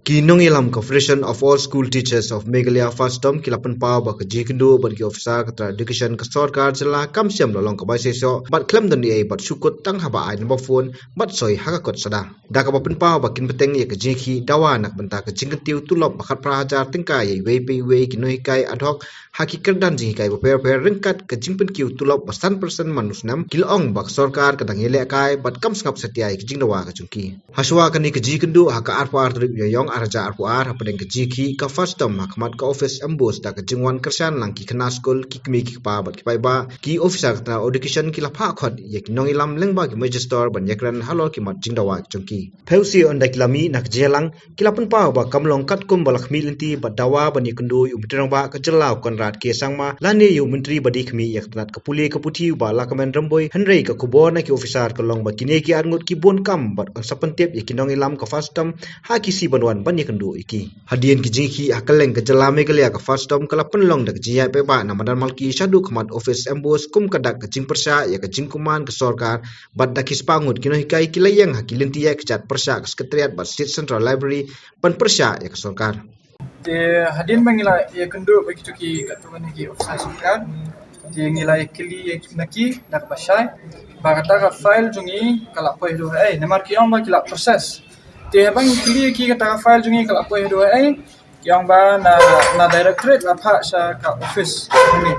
Kinong ilam Confederation of All School Teachers of Meghalaya First Term kilapan pau ba kaji kendu bagi officer katra education ka sarkar jala kam siam lolong ka bai seso bat klem dan ai bat sukut tang haba ai number phone bat soi haka kot sada da ka bapen pau ba kin beteng ye kaji khi dawa nak benta ka jingketiu tulop bakat prahajar tingkai ye wei pe wei kinoi kai adhok haki kerdan jing kai ba per ringkat ka jingpen kiu tulop basan persen manusnam kilong bak sarkar kadang yele kai bat kam skap setiai kijing dawa ka chungki haswa kani kaji kendu haka arpa artrip yong araja arpuar hapadeng kejiki ka first term hakmat ka office ambos da kejingwan kersan lang ki kena school ki kmi ki pa bat ki pai ba ki officer ta education ki la pha khot ye ki nong ilam lengba ki register ban yakran halo ki mat jingdawa chungki pheusi on da kilami nak jelang kilapun pa ba kamlong kat kum balakmi linti badawa ban yikundu umtrang ba ka jelau konrad ke sangma lani yu menteri badi kmi yaknat ka puli ka puthi ba la kamen ramboi hanrei ka kubor na ki officer ka long ba kine ki arngut ki bon kam bat sapantep ye ki nong ilam ka first term ha ki si banwan ban yekendu iki hadian ki jingki akaleng ke jala Meghalaya ka first term kala penlong dak jiya pe ba namadan malki shadu khamat office ambos kum kadak ke jing persa ya ke jing kuman ke sarkar bad dakis pangut kino hikai kilayang hakilinti ya ke chat persa ke sekretariat bad state central library pan persa ya ke sarkar Di hadian mangila ya kendu begitu ki katuan ki officer sarkar di ngila kili naki dak basai bagata ka file jungi kala po hidu namar ki on ba kila proses di bang kili ki kata file jungi kala po hidu yang ba na directorate la pha sa ka office ni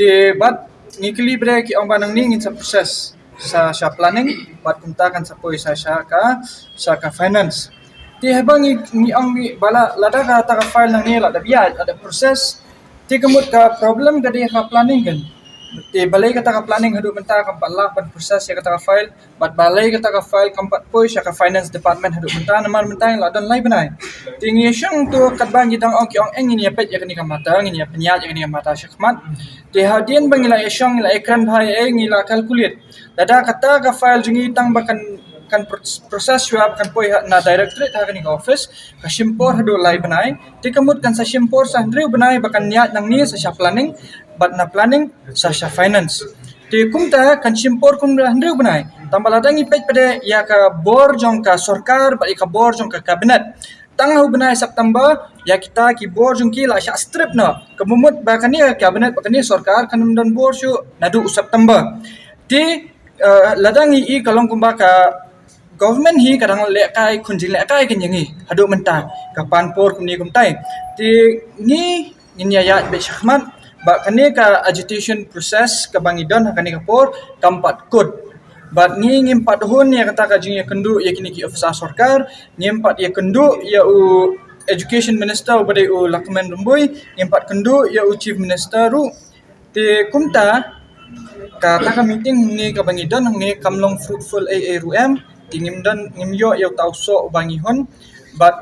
di bat ni kili bre ki on ba nang ni ngin sa proses sa planning bat kunta kan sa po sa ka finance di habang ni ang bala lada ka ta ka file nang ni la da biya ada proses ti kemut ka problem ka di ka planning kan di balai kata ka planning hadu benta ka bala ban proses ya kata ka file bat balai kata ka file kampat poi ya ka finance department hadu benta namar benta la dan lai benai tingi syang tu kat bang gitang ok ong eng ni pet ya kani ka mata ni ya penyat ya kani ka mata syakmat di hadian bangila syang la ekran bhai ngila calculate dada kata ka file jungi tang bakan kan proses swab kan poi na directorate ha kani ka office ka shimpor hadu lai benai ti kamut kan sa shimpor sa ndriu benai bakan niat nang ni sa planning bat na planning sa finance ti kumta kan shimpor kum ndriu benai tambah ladang ipet pada ya ka bor jong ka sarkar ba ka bor jong ka cabinet tangau benai September ya kita ki bor jong ki la sya strip na kemumut ba kani cabinet ba kani sarkar kan dan bor syu nadu September ti ladang i kalong kumba ka government hi kadang le kai kunjing le kai kan yangi hadu menta kapan por kumni kumtai ti ni ya be syahmat ba kani ka agitation process ka bangidon kani ka por kampat kut bat ni ngimpat hun ya kata ka jing ya kendu ya kini ki officer sarkar ngimpat ya kendu ya u education minister badai u lakmen rumbui ngimpat kendu ya u chief minister ru ti kumta ka meeting ni ka bangidon ni kamlong fruitful rum tingim dan ngimyo ya tauso bangihon bat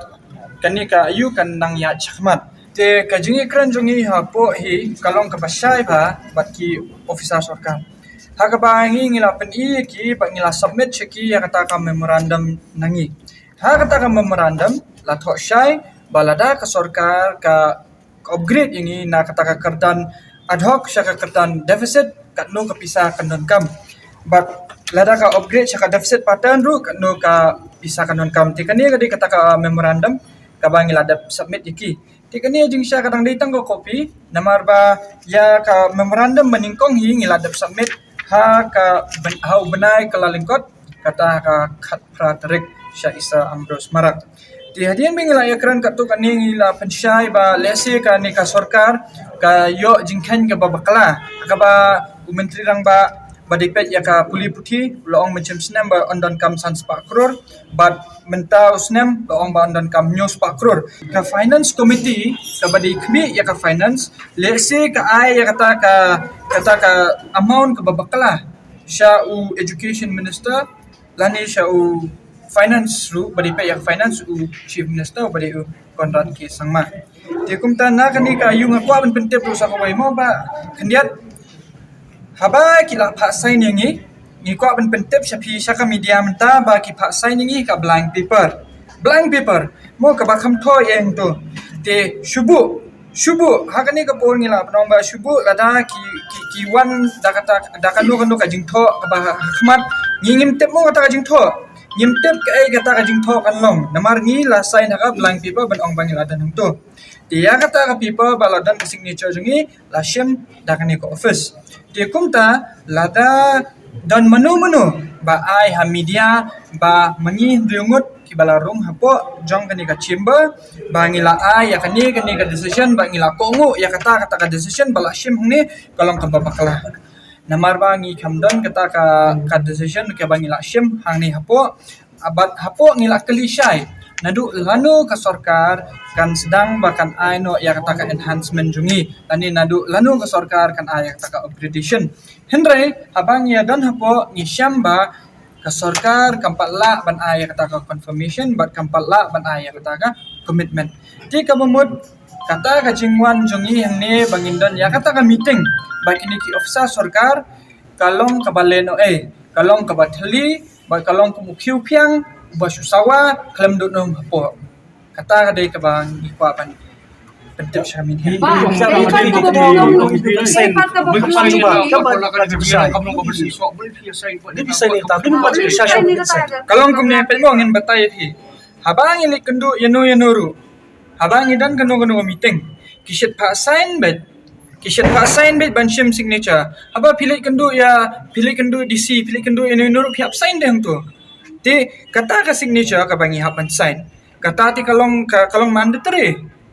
kani ka ayu kan nang ya chakmat te kajingi kran jungi ha po hi kalong ka basai ba bat ki officer sarkar ha ka bangi ngila pen i ki ba ngila submit cheki ya kata ka memorandum nangi ha kata ka memorandum la tho shai balada ka sarkar ka upgrade ini na kata ka kerdan ad hoc syaka kerdan deficit kat no ka pisah kan kam but lada ka upgrade syaka deficit pattern ru kat no ka pisah kan kam ti kani ka di kata ka memorandum ka bangi lada submit iki ti kani jing sya kadang datang ko copy namar ba ya ka memorandum meningkong hi ngila dap submit ha ka hau benai kalalingkot kata ka khat praterik sya isa Ambrose Marak ti hadian bingila ekran kat tu kani ngila pensyai ba lesi ka ni ka sarkar ka yo jingkhan ka babakla ka ba menteri rang ba badipet ya ka puli puthi loong macam senam ba ondan kam sans pak crore but mentau senam loong ba ondan kam news pak crore ka finance committee ka badi kmi ya ka finance lesi ka ai ya kata ka amount ka babakla sya u education minister lani sya u finance ru badipet ya finance u chief minister badi u Konrad K Sangma ti kumta na kani ka yu ngakwa ben pentep ru sa ko mo ba kandiat habai kila pak sign yang ni ko ben pentep syapi syaka media menta ba ki pak sign ni ka blank paper mo ka bakam tho yang tu te shubu hakani ka por ngila penong ba shubu lada ki wan da kata da kanu ka jing tho ka ba khmat ngingim tep mo kata ka jing tho nyimtep ke kata ka jing tho kan long namar ngi la sign ha blank paper ban ong bangil adan hung to dia kata ka paper baladan ke signature jungi la shem dakani ko office dia kumta lada dan menu ba ai ha media ba mangi riungut ki balarung hapo jong kani ka chamber ba ngila ai ya kani ka decision ba ngila kongu ya kata ka decision bala shem huni kalong ka babakala namar ba ngi kamdon kata ka decision ke ba ngila shem hang ni hapo abat hapo ngila kelishai nadu lanu ka sarkar kan sedang bahkan ai no ya kata ka enhancement jungi tani nadu lanu ka sarkar kan ai ya kata ka upgradation henry abang ya dan hapo ngi syamba ka sarkar kampala ban ai ya kata ka confirmation bat kampala ban ai ya kata ka commitment ti ka mamut kata ka jingwan jungi hangni bangindan ya kata ka meeting bak ini ki ofisa sarkar kalong ka baleno kalong ka bathali ba kalong ka mukhiu piang ba susawa kalam do nom hapo kata ka dai ka bang ikwa ban pentip sa min kalong kumne pelmo ngin batay thi habang ili kendu yanu habang idan kanu meeting kishet pa sign bet ban shim signature haba pilih kendu DC pilih kendu yanu piap sign deh tu ti kata ka signature ka bangi hapan sign kata ti kalong mandatory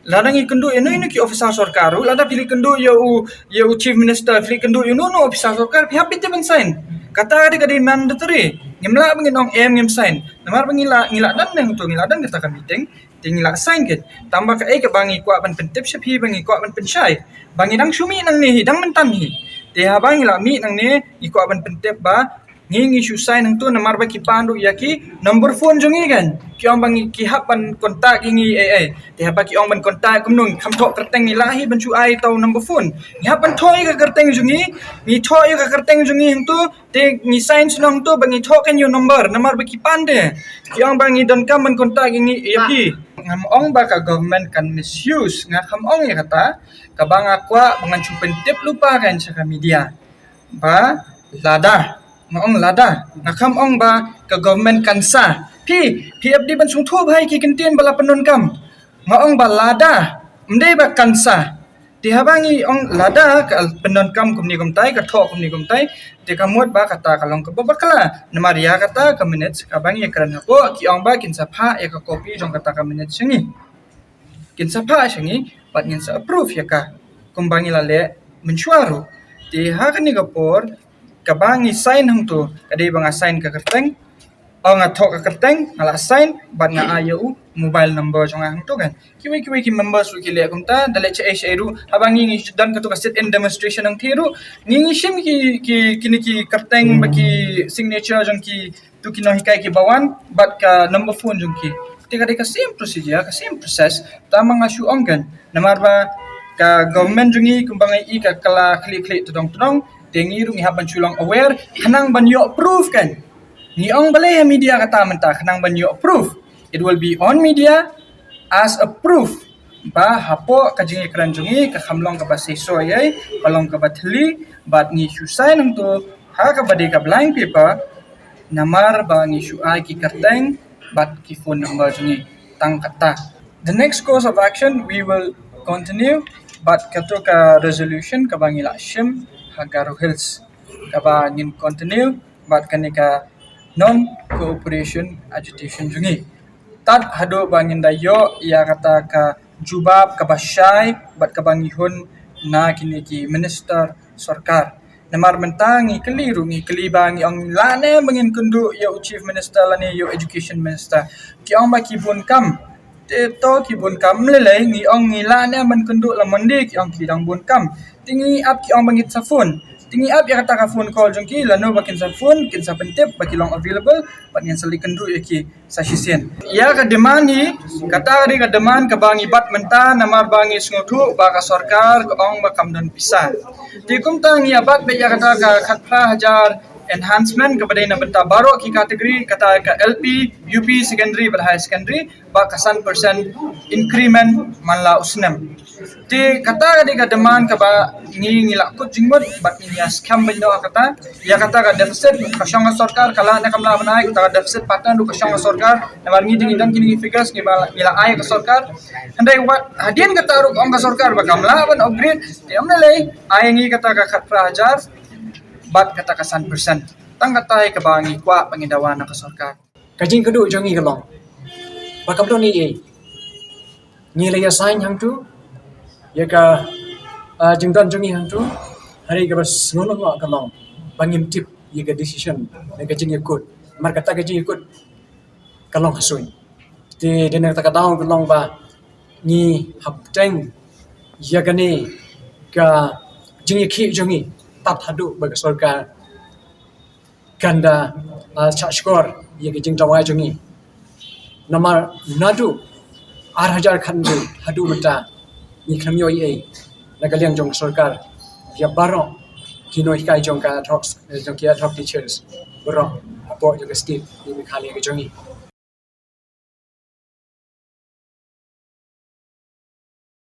ladang ikendu inu ki officer sarkaru lada pilih kendu ya chief minister pilih kendu officer sarkar pihak itu ban sign kata di mandatory ngimla bangin ong ngim sign namar bangila dan nang tu dan kata ka meeting tingila sign ket tambah ka ka bangi kwa ban pentip sapi bangi kwa ban pensyai bangi dang sumi nang ni hidang mentan hi te ha bangila mi nang ni ikwa ban pentip ba ngi susai nang tu namar ba ki pandu yaki number phone jungi kan ki ong bangi ki hapan kontak ngi te ha ba ki ong ban kontak kumnung kham thok kerteng ni lahi ban chu ai tau number phone ni hapan thoi ka kerteng jungi ni thoi ka kerteng jungi hang tu te ni sign sunong tu bangi thok kan your number namar ba ki pande ki ong bangi don kam ban kontak ngi yapi ngam ong ba ka government kan misuse nga kham ong ya kata ka banga kwa bangan chu pentip lupa kan sa media ba lada ngong lada ngakam ong ba ka government kansa PFD ban sung thu bhai ki kintin bala panon kam ngong ba lada mde ba kansa ti habangi ong lada ka panon kam kumni kumtai ka tho kumni kumtai te kamot ba kata kalong ka babakala namaria kata ka minutes ka bangi ekran ko ki ong ba kinsa pha ka copy jong kata ka minutes singi kinsa pha singi pat ngin sa approve ya ka kumbangi lale mensuaru ti hakani ka por kabangi sign hang tu kadai bang assign ka kerteng nga thok ka kerteng ngala sign ban nga ayu mobile number jong hang tu kan kiwi ki members ki le kumta dale che ru habangi ngi dan ka tu ka sit in demonstration ang thiru ngi shim ki kerteng baki signature jong ki tu ki no hikai ki bawan bat ka number phone jong ki tika ka same procedure ka same process tama nga shu ongkan namar ba ka government jungi kumbangai ka kala klik tudong tengi ru ngihapan chulang aware kanang ban yo approve kan ni ong balai media kata mentah kanang ban yo approve it will be on media as approved ba hapo kajing ekran jungi ka khamlong ka baseso yai kalong ka bathli bat ni susai nang tu ha ka bade ka blank paper namar ba ni su ai ki karteng bat ki phone number jungi tang kata the next course of action we will continue but kato ka resolution ka bangila shim Hagaro Hills kaba ngin continue bat kanika non cooperation agitation jungi tat hado bangin dayo ya kata ka jubab ka basyai bat ka bangihun na kiniki minister sarkar namar mentangi keliru ngi kelibangi ong lane bangin kundu ya chief minister lani yo education minister ki ong ba kibun kam to kibun kam lele ngi ong ngila ne man kundu la mandi ki ong kidang bun kam tingi ap ki ong bangit sa phone tingi ap ya kata ka phone call jong ki lano bakin sa phone kin sa pentip baki long available pat ngan sali kundu ki sa sisien ya ka demand hi kata ri ka demand ka bangi bat menta namar bangi sngotu ba ka sarkar ka ong ba kamdan pisa ti kum tang ya bat be ya kata ka khatla hajar enhancement kepada ina benta baru ki kategori kata ke LP, UP, secondary ber high secondary ba kasan persen increment manla usnem. Di kata di ka demand ka ba ngi lakut jingmut ba ni scam bendo kata ya kata ka deficit kasyang sarkar kala na kamla banai kata deficit patan du kasyang sarkar na ngi ding dan kini figures ngi ay ka sarkar andai wat hadian kata ru ang ka sarkar ba kamla ban upgrade tiam na lay ay ngi kata ka khatra hajar bat kata ka 100% tang kata ka ba ngi kwa pangindawan na ka sarkar kajing kedu jongi kalong bakam do ni ni laya sign hang tu ya ka jingdan jongi hang tu hari ka bas ngolong wa kalong bangim tip ya ka decision na kajing ikut mar kata kajing ikut kalong hasui ti den ta ka daw kalong ba ni hapteng ya ka ni ka jing ki jongi tat hadu ba ka sarkar kanda skor ye ke jing tawai jongi namar nadu 8,000 khandu hadu mata ni khamyo ye nagaliang jong sarkar ya baro kino hikai jong ka talks jong kia talk teachers baro apo yo state ni khali ke jongi